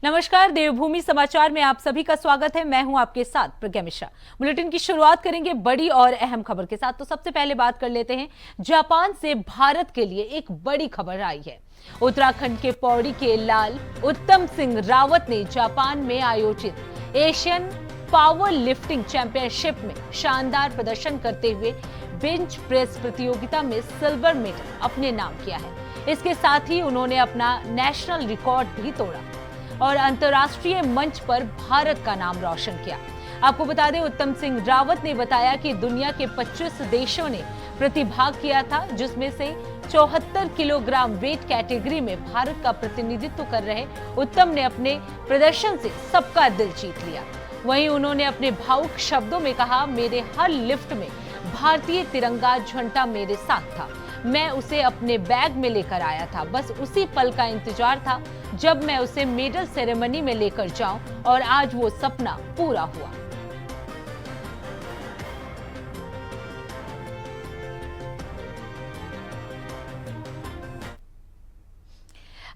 नमस्कार, देवभूमि समाचार में आप सभी का स्वागत है। मैं हूं आपके साथ प्रज्ञा मिश्रा। बुलेटिन की शुरुआत करेंगे बड़ी और अहम खबर के साथ। तो सबसे पहले बात कर लेते हैं, जापान से भारत के लिए एक बड़ी खबर आई है। उत्तराखंड के पौड़ी के लाल उत्तम सिंह रावत ने जापान में आयोजित एशियन पावर लिफ्टिंग चैंपियनशिप में शानदार प्रदर्शन करते हुए बेंच प्रेस प्रतियोगिता में सिल्वर मेडल अपने नाम किया है। इसके साथ ही उन्होंने अपना नेशनल रिकॉर्ड भी तोड़ा और अंतर्राष्ट्रीय मंच पर भारत का नाम रोशन किया। आपको बता दें, उत्तम सिंह रावत ने बताया कि दुनिया के 25 देशों ने प्रतिभाग किया था, जिसमें से 74 किलोग्राम वेट कैटेगरी में भारत का प्रतिनिधित्व कर रहे उत्तम ने अपने प्रदर्शन से सबका दिल जीत लिया। वहीं उन्होंने अपने भावुक शब्दों में कहा, मेरे हर लिफ्ट में भारतीय तिरंगा झंडा मेरे साथ था। मैं उसे अपने बैग में लेकर आया था। बस उसी पल का इंतजार था जब मैं उसे मेडल सेरेमनी में लेकर जाऊं, और आज वो सपना पूरा हुआ।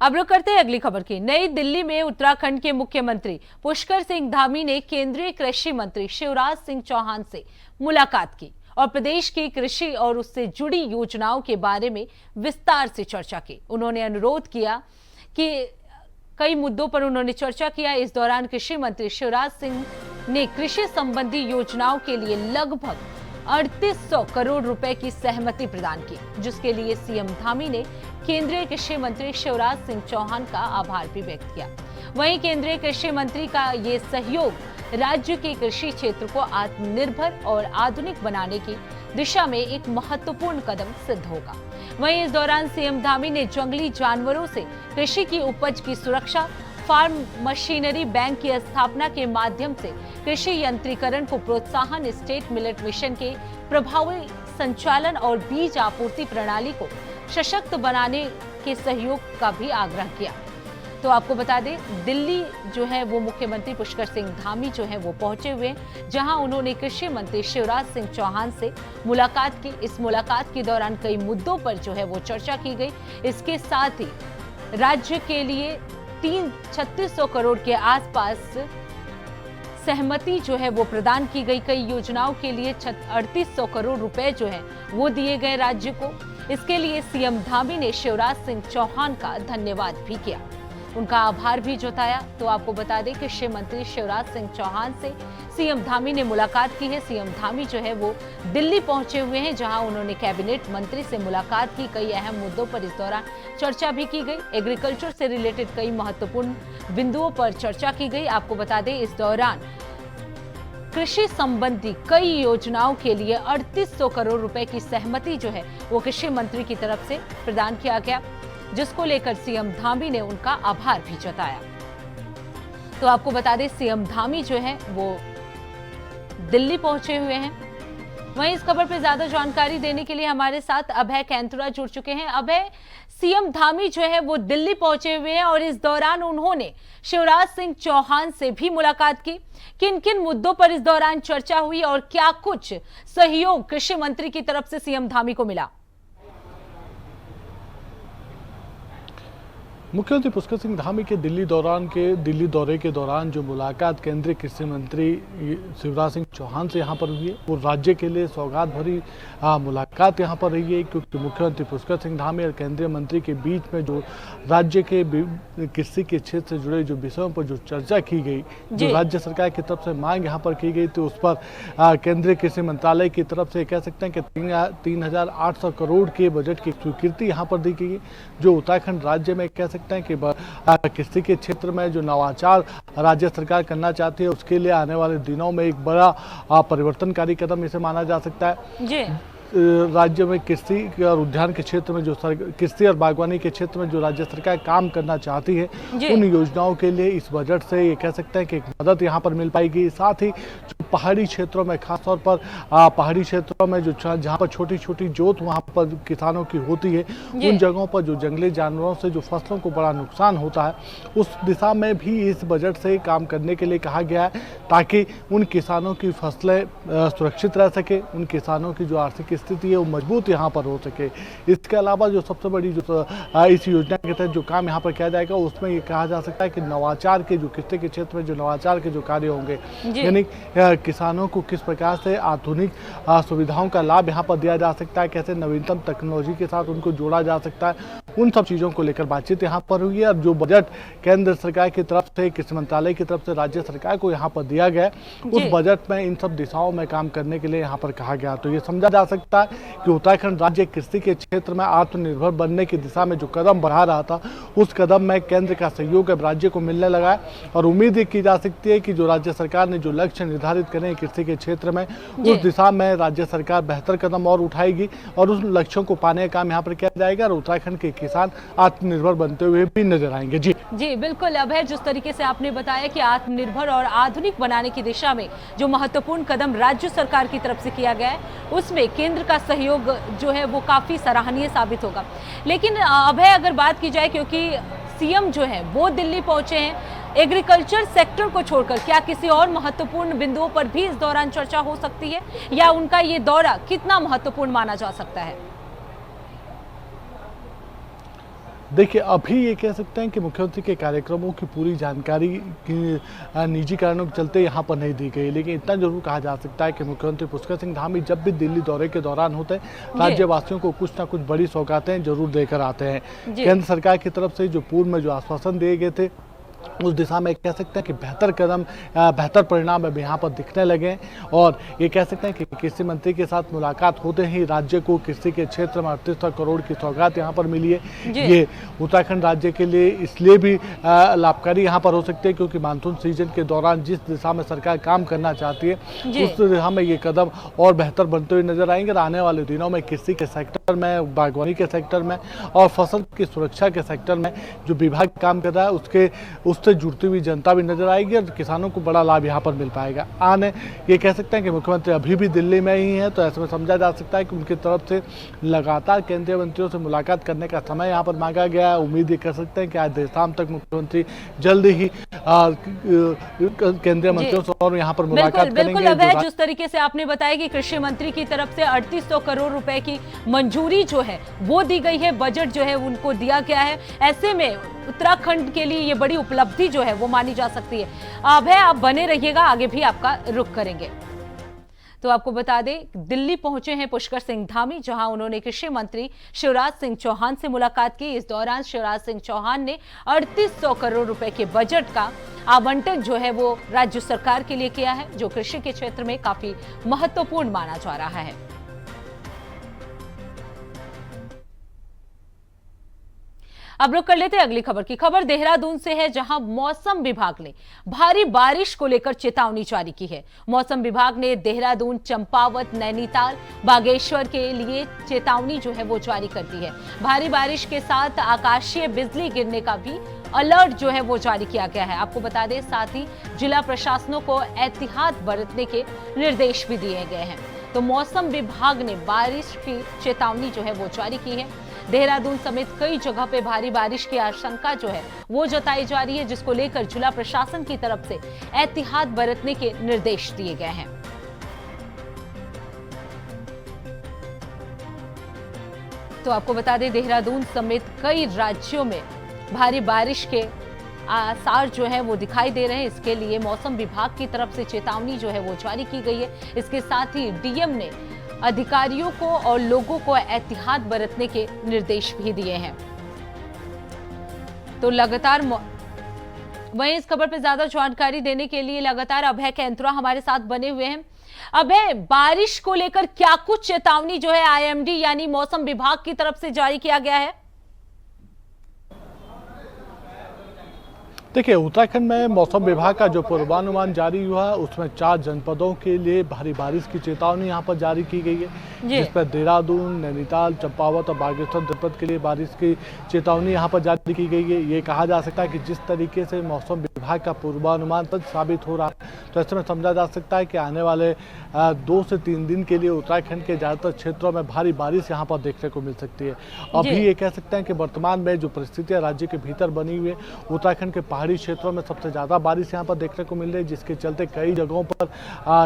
अब रुक करते हैं अगली खबर की। नई दिल्ली में उत्तराखंड के मुख्यमंत्री पुष्कर सिंह धामी ने केंद्रीय कृषि मंत्री शिवराज सिंह चौहान से मुलाकात की और प्रदेश की कृषि और उससे जुड़ी योजनाओं के बारे में विस्तार से चर्चा की। उन्होंने अनुरोध किया कि कई मुद्दों पर उन्होंने चर्चा किया। इस दौरान कृषि मंत्री शिवराज सिंह ने कृषि संबंधी योजनाओं के लिए लगभग 3800 करोड़ रुपए की सहमति प्रदान की, जिसके लिए सीएम धामी ने केंद्रीय कृषि मंत्री शिवराज सिंह चौहान का आभार भी व्यक्त किया। वहीं केंद्रीय कृषि मंत्री का ये सहयोग राज्य के कृषि क्षेत्र को आत्मनिर्भर और आधुनिक बनाने की दिशा में एक महत्वपूर्ण कदम सिद्ध होगा। वहीं इस दौरान सीएम धामी ने जंगली जानवरों से कृषि की उपज की सुरक्षा, फार्म मशीनरी बैंक की स्थापना के माध्यम से कृषि यंत्रीकरण को प्रोत्साहन, स्टेट मिलेट मिशन के प्रभावी संचालन और बीज आपूर्ति प्रणाली को सशक्त बनाने के सहयोग का भी आग्रह किया। तो आपको बता दें, दिल्ली जो है वो मुख्यमंत्री पुष्कर सिंह धामी जो है वो पहुंचे हुए हैं, जहां उन्होंने कृषि मंत्री शिवराज सिंह चौहान से मुलाकात की। इस मुलाकात के दौरान कई मुद्दों पर जो है वो चर्चा की गई। इसके साथ ही राज्य के लिए 3600 करोड़ के आसपास सहमति जो है वो प्रदान की गई। कई योजनाओं के लिए 3800 करोड़ रुपए जो है वो दिए गए राज्य को। इसके लिए सीएम धामी ने शिवराज सिंह चौहान का धन्यवाद भी किया, उनका आभार भी जताया। तो आपको बता दें कि कृषि मंत्री शिवराज सिंह चौहान से सीएम धामी ने मुलाकात की है। सीएम धामी जो है वो दिल्ली पहुंचे हुए हैं, जहां उन्होंने कैबिनेट मंत्री से मुलाकात की। कई अहम मुद्दों पर इस दौरान चर्चा भी की गई। एग्रीकल्चर से रिलेटेड कई महत्वपूर्ण बिंदुओं पर चर्चा की गई। आपको बता दें, इस दौरान कृषि संबंधी कई योजनाओं के लिए 3800 करोड़ रुपए की सहमति जो है वो कृषि मंत्री की तरफ से प्रदान किया गया, जिसको लेकर सीएम धामी ने उनका आभार भी जताया। तो आपको बता दें, सीएम धामी जो है वो दिल्ली पहुंचे हुए हैं। वहीं इस खबर पर ज्यादा जानकारी देने के लिए हमारे साथ अभय कैंतुरा जुड़ चुके हैं। अभय, सीएम धामी जो है वो दिल्ली पहुंचे हुए हैं और इस दौरान उन्होंने शिवराज सिंह चौहान से भी मुलाकात की। किन किन मुद्दों पर इस दौरान चर्चा हुई और क्या कुछ सहयोग कृषि मंत्री की तरफ से सीएम धामी को मिला? मुख्यमंत्री पुष्कर सिंह धामी के दिल्ली दौरे के दौरान जो मुलाकात केंद्रीय कृषि मंत्री शिवराज सिंह चौहान से यहाँ पर हुई है, वो राज्य के लिए सौगात भरी मुलाकात यहाँ पर रही है, क्योंकि मुख्यमंत्री पुष्कर सिंह धामी और केंद्रीय मंत्री के बीच में जो राज्य के कृषि के क्षेत्र से जुड़े जो विषयों पर जो चर्चा की गई, जो राज्य सरकार की तरफ से मांग यहाँ पर की गई, तो उस पर केंद्रीय कृषि मंत्रालय की तरफ से कह सकते हैं कि 3800 करोड़ के बजट की स्वीकृति यहाँ पर दी गई, जो उत्तराखंड राज्य में कह सकते हैं कि कृषि के क्षेत्र में जो नवाचार राज्य सरकार करना चाहती है, उसके लिए आने वाले दिनों में एक बड़ा परिवर्तनकारी कदम इसे माना जा सकता है। जी। राज्य में कृषि और उद्यान के क्षेत्र में जो कृषि और बागवानी के क्षेत्र में जो राज्य सरकार काम करना चाहती है, उन योजनाओं के लिए इस बजट से ये कह सकते हैं कि एक मदद यहाँ पर मिल पाएगी। साथ ही जो पहाड़ी क्षेत्रों में, खासतौर पर पहाड़ी क्षेत्रों में जो जहाँ पर छोटी छोटी जोत वहाँ पर किसानों की होती है, उन जगहों पर जो जंगली जानवरों से जो फसलों को बड़ा नुकसान होता है, उस दिशा में भी इस बजट से काम करने के लिए कहा गया है, ताकि उन किसानों की फसलें सुरक्षित रह सके, उन किसानों की जो आर्थिक स्थिति है वो मजबूत यहाँ पर हो सके। इसके अलावा जो सबसे बड़ी जो इस योजना के तहत जो काम यहाँ पर किया जाएगा, उसमें ये कहा जा सकता है कि नवाचार के जो कृषि के क्षेत्र में जो नवाचार के जो कार्य होंगे, यानी किसानों को किस प्रकार से आधुनिक सुविधाओं का लाभ यहाँ पर दिया जा सकता है, कैसे नवीनतम टेक्नोलॉजी के साथ उनको जोड़ा जा सकता है, उन सब चीज़ों को लेकर बातचीत यहाँ पर हुई है। और जो बजट केंद्र सरकार की तरफ से, कृषि मंत्रालय की तरफ से राज्य सरकार को यहाँ पर दिया गया, उस बजट में इन सब दिशाओं में काम करने के लिए यहाँ पर कहा गया। तो ये समझा जा सकता है कि उत्तराखंड राज्य कृषि के क्षेत्र में आत्मनिर्भर बनने की दिशा में जो कदम बढ़ा रहा था, उस कदम में केंद्र का सहयोग अब राज्य को मिलने लगा है। और उम्मीद की जा सकती है कि जो राज्य सरकार ने जो लक्ष्य निर्धारित करे हैं कृषि के क्षेत्र में, उस दिशा में राज्य सरकार बेहतर कदम और उठाएगी और उस लक्ष्यों को पाने का काम यहाँ पर किया जाएगा और उत्तराखंड के किसान आत्मनिर्भर बनते हुए भी नजर आएंगे। जी बिल्कुल अभय, जिस तरीके से आपने बताया कि आत्मनिर्भर और आधुनिक बनाने की दिशा में जो महत्वपूर्ण कदम राज्य सरकार की तरफ से किया गया है, उसमें केंद्र का सहयोग जो है वो काफी सराहनीय साबित होगा। लेकिन अभय, अगर बात की जाए, क्योंकि सीएम जो है वो दिल्ली पहुंचे हैं, एग्रीकल्चर सेक्टर को छोड़कर क्या किसी और महत्वपूर्ण बिंदुओं पर भी इस दौरान चर्चा हो सकती है, या उनका ये दौरा कितना महत्वपूर्ण माना जा सकता है? देखिए, अभी ये कह सकते हैं कि मुख्यमंत्री के कार्यक्रमों की पूरी जानकारी की निजी कारणों के चलते यहाँ पर नहीं दी गई, लेकिन इतना जरूर कहा जा सकता है कि मुख्यमंत्री पुष्कर सिंह धामी जब भी दिल्ली दौरे के दौरान होते हैं, राज्यवासियों को कुछ ना कुछ बड़ी सौगातें जरूर देकर आते हैं। केंद्र सरकार की तरफ से जो पूर्व में जो आश्वासन दिए गए थे, उस दिशा में कह सकते हैं कि बेहतर कदम, बेहतर परिणाम अब यहाँ पर दिखने लगे। और ये कह सकते हैं कि कृषि मंत्री के साथ मुलाकात होते ही राज्य को कृषि के क्षेत्र में 3800 करोड़ की सौगात यहाँ पर मिली है। ये उत्तराखंड राज्य के लिए इसलिए भी लाभकारी यहाँ पर हो सकती है क्योंकि मानसून सीजन के दौरान जिस दिशा में सरकार काम करना चाहती है, उस दिशा में ये कदम और बेहतर बनते हुए नजर आएंगे। और आने वाले दिनों में कृषि के सेक्टर में, बागवानी के सेक्टर में और फसल की सुरक्षा के सेक्टर में जो विभाग काम कर रहा है, उससे जुड़ती हुई जनता भी नजर आएगी और किसानों को बड़ा लाभ यहाँ पर मिल पाएगा। ये कह सकते हैं कि मुख्यमंत्री अभी भी दिल्ली में ही हैं, तो ऐसे में समझा जा सकता है कि उनकी तरफ से लगातार केंद्रीय मंत्रियों से मुलाकात करने का समय यहाँ पर मांगा गया है। उम्मीद ये कर सकते हैं कि आज देर शाम तक मुख्यमंत्री जल्द ही केंद्रीय मंत्रियों से और यहाँ पर मुलाकात करेंगे। बिल्कुल अभय, जिस तरीके से आपने बताया कि कृषि मंत्री की तरफ से 3800 करोड़ रुपए की मंजूरी जो है वो दी गई है, बजट जो है उनको दिया गया है, ऐसे में उत्तराखंड के लिए ये बड़ी उपलब्धि जो है वो मानी जा सकती है। अभय, आप बने रहिएगा, आगे भी आपका रुख करेंगे। तो आपको बता दें, दिल्ली पहुंचे हैं पुष्कर सिंह धामी, जहां उन्होंने कृषि मंत्री शिवराज सिंह चौहान से मुलाकात की। इस दौरान शिवराज सिंह चौहान ने 3800 करोड़ रुपए के बजट का आवंटन जो है वो राज्य सरकार के लिए किया है, जो कृषि के क्षेत्र में काफी महत्वपूर्ण माना जा रहा है। अब रुक कर लेते हैं अगली खबर की। खबर देहरादून से है, जहां मौसम विभाग ने भारी बारिश को लेकर चेतावनी जारी की है। मौसम विभाग ने देहरादून, चंपावत, नैनीताल, बागेश्वर के लिए चेतावनी जो है वो जारी कर दी है। भारी बारिश के साथ आकाशीय बिजली गिरने का भी अलर्ट जो है वो जारी किया गया है। आपको बता दें, साथ ही जिला प्रशासनों को एहतियात बरतने के निर्देश भी दिए गए हैं। तो मौसम विभाग ने बारिश की चेतावनी जो है वो जारी की है। देहरादून समेत कई जगह पे भारी बारिश की आशंका जो है वो जताई जा रही है, जिसको लेकर जिला प्रशासन की तरफ से एहतियात बरतने के निर्देश दिए गए हैं। तो आपको बता दें, देहरादून समेत कई राज्यों में भारी बारिश के आसार जो है वो दिखाई दे रहे हैं। इसके लिए मौसम विभाग की तरफ से चेतावनी जो है वो जारी की गई है। इसके साथ ही डीएम ने अधिकारियों को और लोगों को एहतियात बरतने के निर्देश भी दिए हैं। तो लगातार वहीं इस खबर पर ज्यादा जानकारी देने के लिए लगातार अभय कैंत्रा हमारे साथ बने हुए हैं। अभय, बारिश को लेकर क्या कुछ चेतावनी जो है आईएमडी यानी मौसम विभाग की तरफ से जारी किया गया है? देखिए, उत्तराखंड में मौसम विभाग का जो पूर्वानुमान जारी हुआ है उसमें 4 जनपदों के लिए भारी बारिश की चेतावनी यहाँ पर जारी की गई है, जिस पर देहरादून, नैनीताल, चंपावत और बागेश्वर जनपद के लिए बारिश की चेतावनी यहाँ पर जारी की गई है। ये कहा जा सकता है कि जिस तरीके से मौसम विभाग का पूर्वानुमान सच साबित हो रहा है, तो ऐसे में समझा जा सकता है कि आने वाले 2 से 3 दिन के लिए उत्तराखंड के ज़्यादातर क्षेत्रों में भारी बारिश यहाँ पर देखने को मिल सकती है। अभी ये कह सकते हैं कि वर्तमान में जो परिस्थितियाँ राज्य के भीतर बनी हुई है, उत्तराखंड के पहाड़ी क्षेत्रों में सबसे ज़्यादा बारिश यहाँ पर देखने को मिल रही है, जिसके चलते कई जगहों पर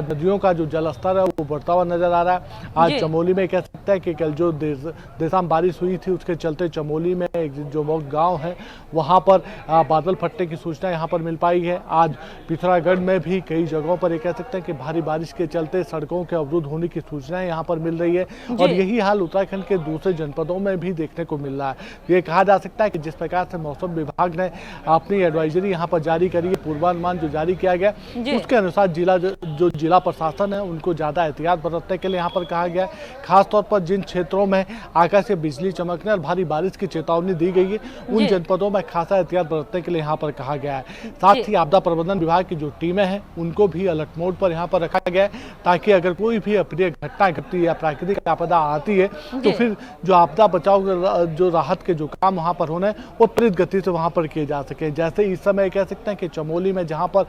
नदियों का जो जलस्तर है वो बढ़ता हुआ नजर आ रहा है। आज चमोली में कह सकते हैं कि कल जो देर शाम बारिश हुई थी, उसके चलते चमोली में एक जो गाँव है वहाँ पर बादल फटने की सूचना यहाँ पर मिल पाई है। आज पिथौरागढ़ में भी कई जगहों पर ये कह सकते हैं कि भारी बारिश के चलते सड़कों के अवरुद्ध होने की सूचनाएं यहाँ पर मिल रही है, और यही हाल उत्तराखंड के दूसरे जनपदों में भी देखने को मिल रहा है। ये कहा जा सकता है कि जिस प्रकार से मौसम विभाग ने अपनी एडवाइजरी यहाँ पर जारी करी है, पूर्वानुमान जो जारी किया गया, उसके अनुसार जिला प्रशासन है उनको ज्यादा एहतियात बरतने के लिए यहाँ पर कहा गया है। खासतौर पर जिन क्षेत्रों में आकाशीय बिजली चमकने और भारी बारिश की चेतावनी दी गई है, उन जनपदों में खासा एहतियात बरतने के लिए यहाँ पर कहा गया है। साथ ही आपदा प्रबंधन विभाग की जो टीमें हैं उनको भी अलर्ट मोड पर यहाँ पर रखा गया है, ताकि अगर कोई भी अप्रिय घटना घटती है या प्राकृतिक आपदा आती है तो फिर जो आपदा बचाव जो राहत के जो काम वहाँ पर होने वो त्वरित गति से वहाँ पर किए जा सके। जैसे इस समय कह सकते हैं कि चमोली में जहाँ पर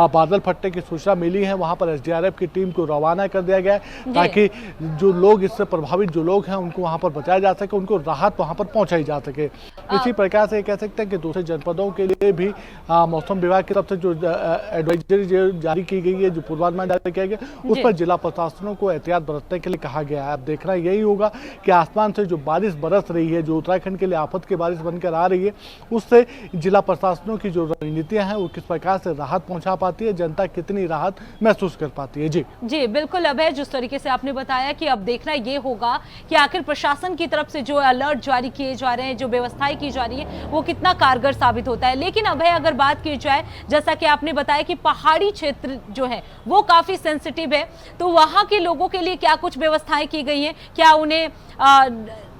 बादल फटने की सूचना मिली है, वहाँ पर एसडीआरएफ की टीम को रवाना कर दिया गया है, ताकि जो लोग इससे प्रभावित जो लोग हैं उनको वहाँ पर बचाया जा सके, उनको राहत वहाँ पर पहुँचाई जा सके। इसी प्रकार से कह सकते हैं कि दूसरे जनपदों के लिए भी मौसम विभाग की तरफ से जो एडवाइजरी जारी की गई है, जो पूर्वानुमान जारी किया गया, उस पर जिला प्रशासनों को एहतियात बरतने के लिए कहा गया है। अब देखना यही होगा कि आसमान से जो बारिश बरस रही है, जो उत्तराखंड के लिए आफत की बारिश बनकर आ रही है, उससे जिला प्रशासनों की जो रणनीतियां हैं वो किस प्रकार से राहत पहुंचा पाती है, जनता कितनी राहत महसूस कर पाती है। जी बिल्कुल अभय, जिस तरीके से आपने बताया कि अब देखना ये होगा कि आखिर प्रशासन की तरफ से जो अलर्ट जारी किए जा रहे हैं, जो व्यवस्थाएं की जा रही है, वो कितना कारगर साबित होता है। लेकिन अभय, अगर बात की जाए, जैसा कि आपने बताया कि पहाड़ी क्षेत्र जो है वो काफी सेंसिटिव है, तो वहां के लोगों के लिए क्या कुछ व्यवस्थाएं की गई हैं? क्या उन्हें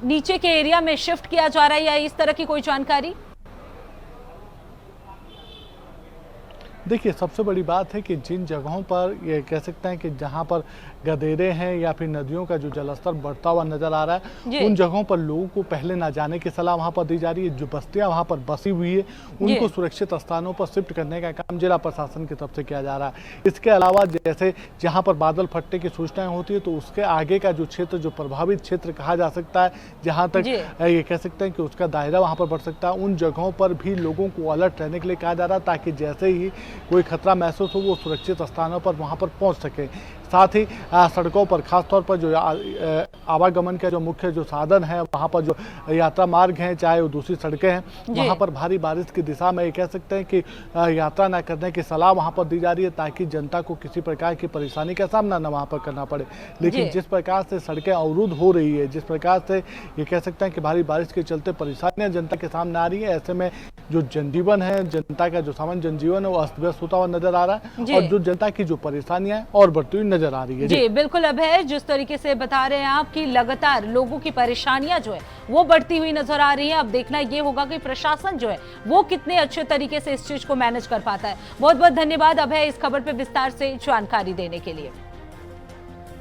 नीचे के एरिया में शिफ्ट किया जा रहा है या इस तरह की कोई जानकारी? देखिए, सबसे बड़ी बात है कि जिन जगहों पर ये कह सकते हैं कि जहां पर गदेरे हैं या फिर नदियों का जो जलस्तर बढ़ता हुआ नजर आ रहा है, उन जगहों पर लोगों को पहले ना जाने की सलाह वहां पर दी जा रही है। जो बस्तियां वहां पर बसी हुई है उनको सुरक्षित स्थानों पर शिफ्ट करने का काम जिला प्रशासन की तरफ से किया जा रहा है। इसके अलावा जैसे जहां पर बादल फटने की सूचनाएं होती है, तो उसके आगे का जो क्षेत्र, जो प्रभावित क्षेत्र कहा जा सकता है, जहां तक ये कह सकते हैं कि उसका दायरा वहां पर बढ़ सकता है, उन जगहों पर भी लोगों को अलर्ट रहने के लिए कहा जा रहा है, ताकि जैसे ही कोई खतरा महसूस हो वो सुरक्षित स्थानों पर वहां पर पहुंच सके। साथ ही सड़कों पर, खासतौर पर जो आवागमन के जो मुख्य जो साधन है, वहाँ पर जो यात्रा मार्ग हैं, चाहे वो दूसरी सड़कें हैं, वहाँ पर भारी बारिश की दिशा में ये कह सकते हैं कि यात्रा न करने की सलाह वहाँ पर दी जा रही है, ताकि जनता को किसी प्रकार की परेशानी का सामना न वहाँ पर करना पड़े। लेकिन जिस प्रकार से सड़कें अवरुद्ध हो रही है, जिस प्रकार से ये कह सकते हैं कि भारी बारिश के चलते परेशानियाँ जनता के सामने आ रही है, ऐसे में जो जनजीवन है, जनता का जो सामान्य जनजीवन है वो अस्त व्यस्त होता हुआ नजर आ रहा है, और जो जनता की जो परेशानियां और बढ़ती हुई नजर आ रही है। जी बिल्कुल अभय, जिस तरीके से बता रहे हैं आप कि लगातार लोगों की परेशानियां जो है वो बढ़ती हुई नजर आ रही है। अब देखना ये होगा कि प्रशासन जो है वो कितने अच्छे तरीके से इस चीज को मैनेज कर पाता है। बहुत बहुत धन्यवाद अभय, इस खबर पे विस्तार से जानकारी देने के लिए।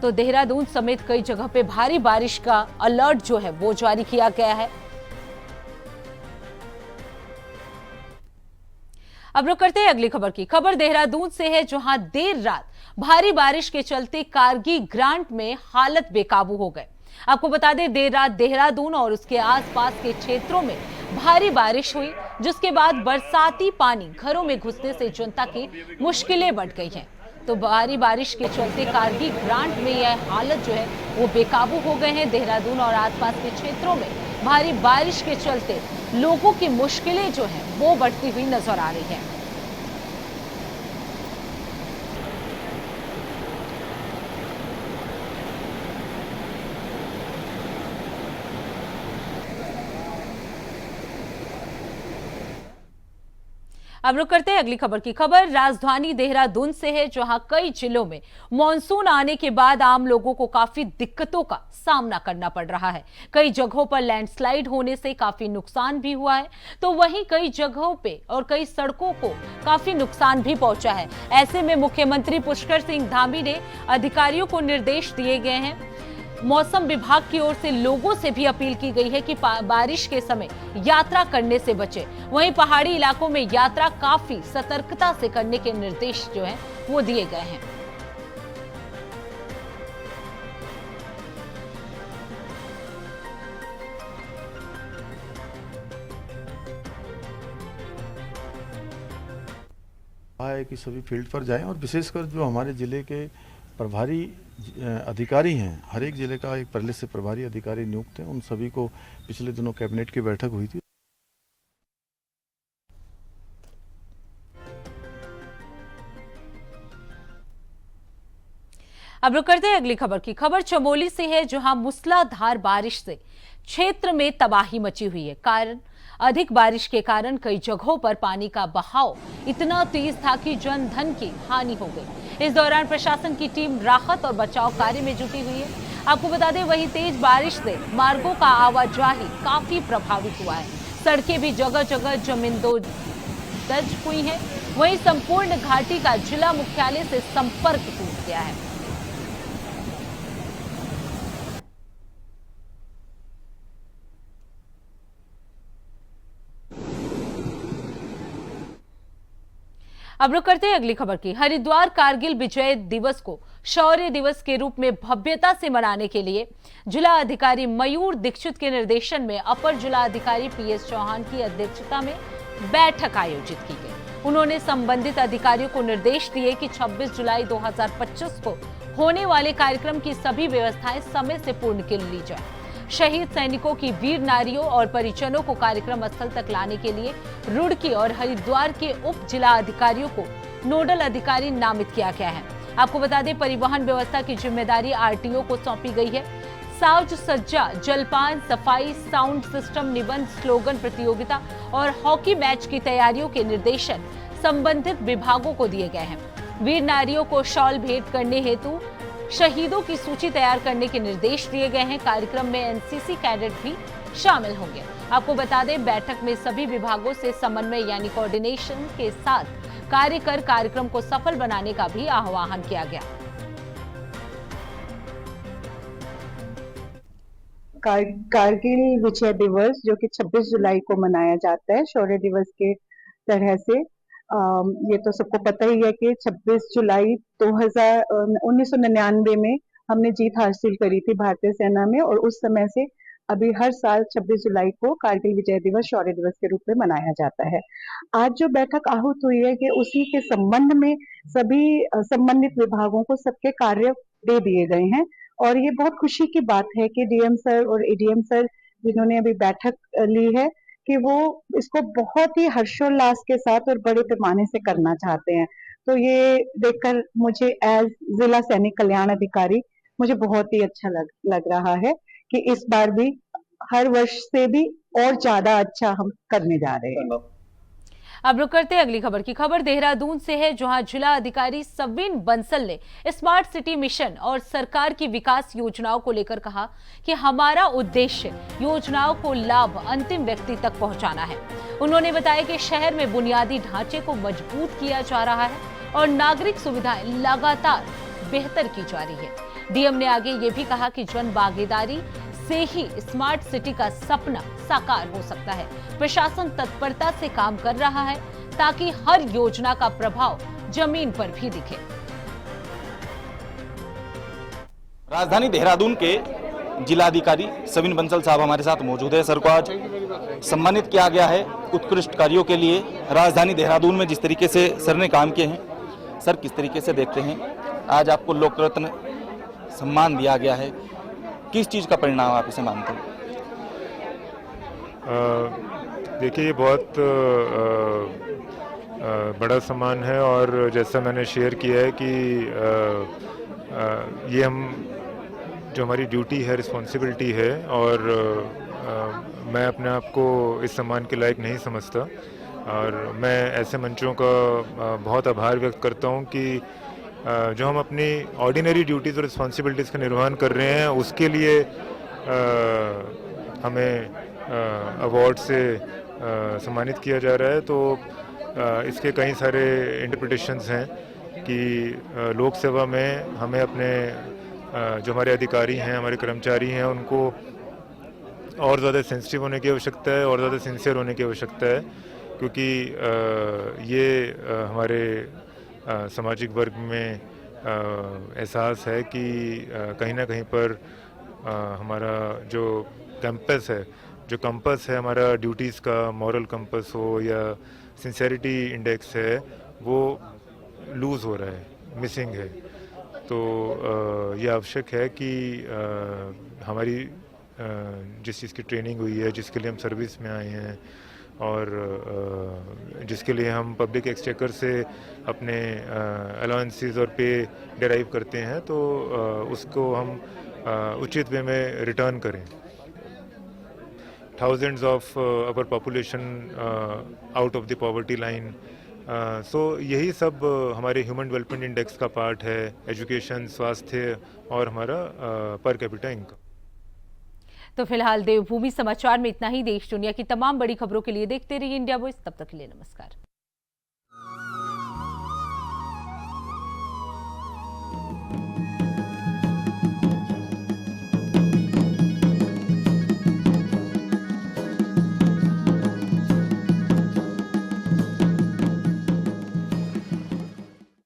तो देहरादून समेत कई जगह पे भारी बारिश का अलर्ट जो है वो जारी किया गया है। अब रुक करते हैं अगली खबर की। खबर देहरादून से है, जहां देर रात भारी बारिश के चलते कारगी ग्रांट में हालत बेकाबू हो गए। आपको बता दें, देर रात देहरादून और उसके आसपास के क्षेत्रों में भारी बारिश हुई, जिसके बाद बरसाती पानी घरों में घुसने से जनता की मुश्किलें बढ़ गई हैं। तो भारी बारिश के चलते कारगी ग्रांट में यह हालत जो है वो बेकाबू हो गए हैं। देहरादून और आसपास के क्षेत्रों में भारी बारिश के चलते लोगों की मुश्किलें जो है वो बढ़ती हुई नजर आ रही है। अब रुक करते हैं अगली खबर की। खबर राजधानी देहरादून से है, जहां कई जिलों में मॉनसून आने के बाद आम लोगों को काफी दिक्कतों का सामना करना पड़ रहा है। कई जगहों पर लैंडस्लाइड होने से काफी नुकसान भी हुआ है, तो वहीं कई जगहों पे और कई सड़कों को काफी नुकसान भी पहुंचा है। ऐसे में मुख्यमंत्री पुष्कर सिंह धामी ने अधिकारियों को निर्देश दिए गए हैं। मौसम विभाग की ओर से लोगों से भी अपील की गई है कि बारिश के समय यात्रा करने से बचें। वहीं पहाड़ी इलाकों में यात्रा काफी सतर्कता से करने के निर्देश जो हैं वो दिए गए हैं। है कि सभी फील्ड पर जाएं और विशेषकर जो हमारे ज़िले के प्रभारी अधिकारी हैं, हर एक ज़िले का एक पहले से प्रभारी अधिकारी नियुक्त हैं, उन सभी को पिछले दिनों कैबिनेट की बैठक हुई थी। अब रुक करते हैं अगली खबर की। खबर चमोली से है, जहां मूसलाधार बारिश से क्षेत्र में तबाही मची हुई है। अधिक बारिश के कारण कई जगहों पर पानी का बहाव इतना तेज था कि जन धन की हानि हो गई। इस दौरान प्रशासन की टीम राहत और बचाव कार्य में जुटी हुई है। आपको बता दें, वही तेज बारिश से मार्गों का आवाजाही काफी प्रभावित हुआ है। सड़कें भी जगह जगह जमींदोज हुई हैं। वहीं संपूर्ण घाटी का जिला मुख्यालय से संपर्क टूट गया है। अब रुक करते हैं अगली खबर की। हरिद्वार कारगिल विजय दिवस को शौर्य दिवस के रूप में भव्यता से मनाने के लिए जिला अधिकारी मयूर दीक्षित के निर्देशन में अपर जिला अधिकारी पीएस चौहान की अध्यक्षता में बैठक आयोजित की गई। उन्होंने संबंधित अधिकारियों को निर्देश दिए कि 26 जुलाई 2025 को होने वाले कार्यक्रम की सभी व्यवस्थाएं समय से पूर्ण कर ली जाए। शहीद सैनिकों की वीर नारियों और परिजनों को कार्यक्रम स्थल तक लाने के लिए रुड़की और हरिद्वार के उप जिला अधिकारियों को नोडल अधिकारी नामित किया गया है। आपको बता दें, परिवहन व्यवस्था की जिम्मेदारी आरटीओ को सौंपी गई है। साज सज्जा, जलपान, सफाई, साउंड सिस्टम, निबंध, स्लोगन प्रतियोगिता और हॉकी मैच की तैयारियों के निर्देशन संबंधित विभागों को दिए गए हैं। वीर नारियों को शॉल भेंट करने हेतु शहीदों की सूची तैयार करने के निर्देश दिए गए हैं। कार्यक्रम में एनसीसी कैडेट भी शामिल होंगे। आपको बता दें, बैठक में सभी विभागों से समन्वय यानी कोऑर्डिनेशन के साथ कार्य कर कार्यक्रम को सफल बनाने का भी आह्वान किया गया। कारगिल विजय दिवस जो कि 26 जुलाई को मनाया जाता है शौर्य दिवस के तरह से, ये तो सबको पता ही है कि 26 जुलाई 1999 में हमने जीत हासिल करी थी भारतीय सेना में, और उस समय से अभी हर साल 26 जुलाई को कारगिल विजय दिवस शौर्य दिवस के रूप में मनाया जाता है। आज जो बैठक आहूत हुई है कि उसी के संबंध में सभी संबंधित विभागों को सबके कार्य दे दिए गए हैं, और ये बहुत खुशी की बात है कि डीएम सर और एडीएम सर जिन्होंने अभी बैठक ली है कि वो इसको बहुत ही हर्षोल्लास के साथ और बड़े पैमाने से करना चाहते हैं। तो ये देखकर मुझे एज जिला सैनिक कल्याण अधिकारी मुझे बहुत ही अच्छा लग रहा है कि इस बार भी हर वर्ष से भी और ज्यादा अच्छा हम करने जा रहे हैं। अब रुक करते हैं अगली खबर की। खबर देहरादून से है, जहां जिला अधिकारी सविन बंसल ने स्मार्ट सिटी मिशन और सरकार की विकास योजनाओं को लेकर कहा कि हमारा उद्देश्य योजनाओं को लाभ अंतिम व्यक्ति तक पहुंचाना है। उन्होंने बताया कि शहर में बुनियादी ढांचे को मजबूत किया जा रहा है और नागरिक सुविधाएं लगातार बेहतर की जा रही है। डीएम ने आगे ये भी कहा कि जन भागीदारी से ही स्मार्ट सिटी का सपना साकार हो सकता है। प्रशासन तत्परता से काम कर रहा है ताकि हर योजना का प्रभाव जमीन पर भी दिखे। राजधानी देहरादून के जिलाधिकारी सविन बंसल साहब हमारे साथ मौजूद है। सर को आज सम्मानित किया गया है उत्कृष्ट कार्यों के लिए। राजधानी देहरादून में जिस तरीके से सर ने काम किए हैं, सर किस तरीके से देखते हैं आज आपको लोक रत्न सम्मान दिया गया है, किस चीज़ का परिणाम आप इसे मानते हैं? देखिए, ये बहुत बड़ा सम्मान है, और जैसा मैंने शेयर किया है कि ये हम जो हमारी ड्यूटी है, रिस्पॉन्सिबिलिटी है, और मैं अपने आप को इस सम्मान के लायक नहीं समझता। और मैं ऐसे मंचों का बहुत आभार व्यक्त करता हूँ कि जो हम अपनी ऑर्डिनरी ड्यूटीज़ और रिस्पॉन्सिबिलिटीज़ का निर्वहन कर रहे हैं उसके लिए हमें अवार्ड से सम्मानित किया जा रहा है। तो इसके कई सारे इंटरप्रिटेशंस हैं कि लोक सेवा में हमें अपने जो हमारे अधिकारी हैं, हमारे कर्मचारी हैं, उनको और ज़्यादा सेंसिटिव होने की आवश्यकता है और ज़्यादा सिंसियर होने की आवश्यकता है, क्योंकि ये हमारे सामाजिक वर्ग में एहसास है कि कहीं ना कहीं पर हमारा जो कैंपस है, जो कंपस है हमारा ड्यूटीज़ का, मॉरल कंपस हो या सिंसेरिटी इंडेक्स है, वो लूज़ हो रहा है, मिसिंग है। तो ये आवश्यक है कि हमारी जिस चीज़ की ट्रेनिंग हुई है, जिसके लिए हम सर्विस में आए हैं और जिसके लिए हम पब्लिक एक्सचेकर से अपने अलाउंसेस और पे डिराइव करते हैं, तो उसको हम उचित वे में रिटर्न करें। Thousands of our population out of the poverty line. सो यही सब हमारे ह्यूमन डेवलपमेंट इंडेक्स का पार्ट है, एजुकेशन, स्वास्थ्य और हमारा पर कैपिटा इनकम। तो फिलहाल देवभूमि समाचार में इतना ही। देश दुनिया की तमाम बड़ी खबरों के लिए देखते रहिए इंडिया वॉइस। तब तक के लिए नमस्कार।